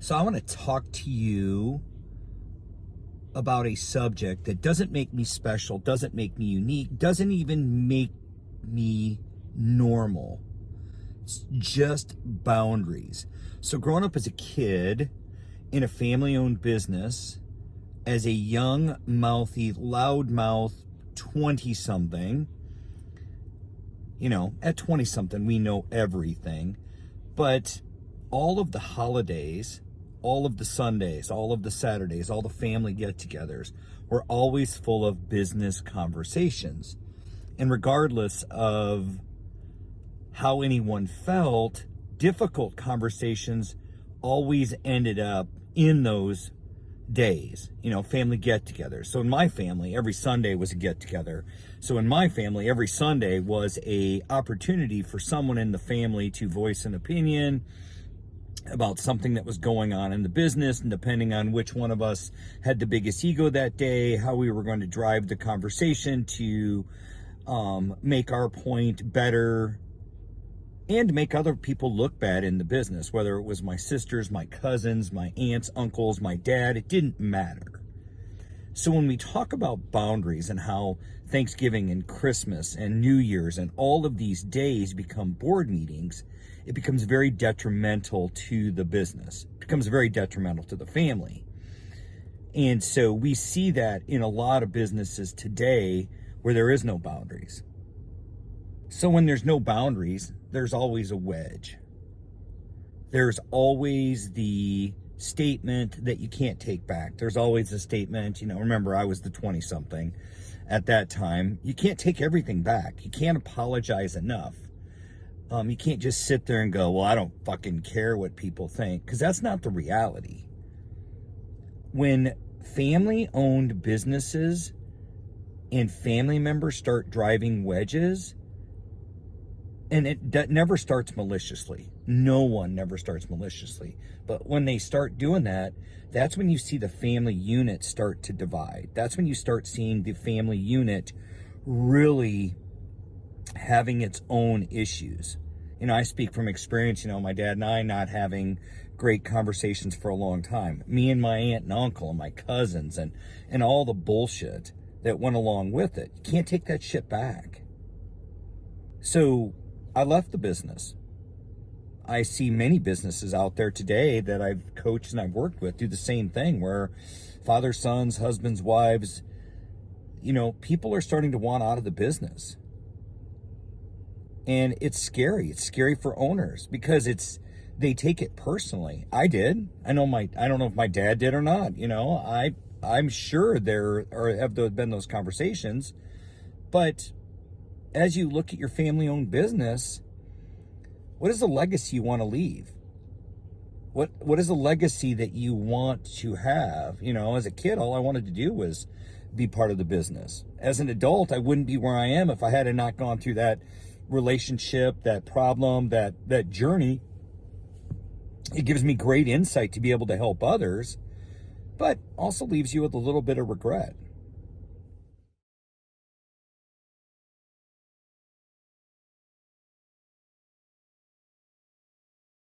So I want to talk to you about a subject that doesn't make me special, doesn't make me unique, doesn't even make me normal. It's just boundaries. So growing up as a kid in a family-owned business, as a young, mouthy, loudmouth 20-something, at 20-something, we know everything. But all of the holidays, all of the Sundays, all of the Saturdays, all the family get-togethers were always full of business conversations. And regardless of how anyone felt, difficult conversations always ended up in those days, family get-togethers. So in my family, every Sunday was a get-together. So in my family, every Sunday was a opportunity for someone in the family to voice an opinion about something that was going on in the business, and depending on which one of us had the biggest ego that day, how we were going to drive the conversation to make our point better and make other people look bad in the business, whether it was my sisters, my cousins, my aunts, uncles, my dad, it didn't matter. So when we talk about boundaries and how Thanksgiving and Christmas and New Year's and all of these days become board meetings, it becomes very detrimental to the business. It becomes very detrimental to the family. And so we see that in a lot of businesses today where there is no boundaries. So when there's no boundaries, there's always a wedge. There's always the statement that you can't take back. There's always a statement, remember I was the 20-something at that time. You can't take everything back. You can't apologize enough. You can't just sit there and go, well, I don't fucking care what people think, because that's not the reality. When family-owned businesses and family members start driving wedges, and that never starts maliciously. No one never starts maliciously. But when they start doing that, that's when you see the family unit start to divide. That's when you start seeing the family unit really having its own issues. I speak from experience, my dad and I not having great conversations for a long time. Me and my aunt and uncle and my cousins and all the bullshit that went along with it. You can't take that shit back. So I left the business. I see many businesses out there today that I've coached and I've worked with do the same thing, where fathers, sons, husbands, wives, people are starting to want out of the business. And it's scary. It's scary for owners because they take it personally. I did. I don't know if my dad did or not. I'm sure have been those conversations, but as you look at your family-owned business, what is the legacy you want to leave? What is the legacy that you want to have? As a kid, all I wanted to do was be part of the business. As an adult, I wouldn't be where I am if I had not gone through that relationship, that problem, that journey. It gives me great insight to be able to help others, but also leaves you with a little bit of regret.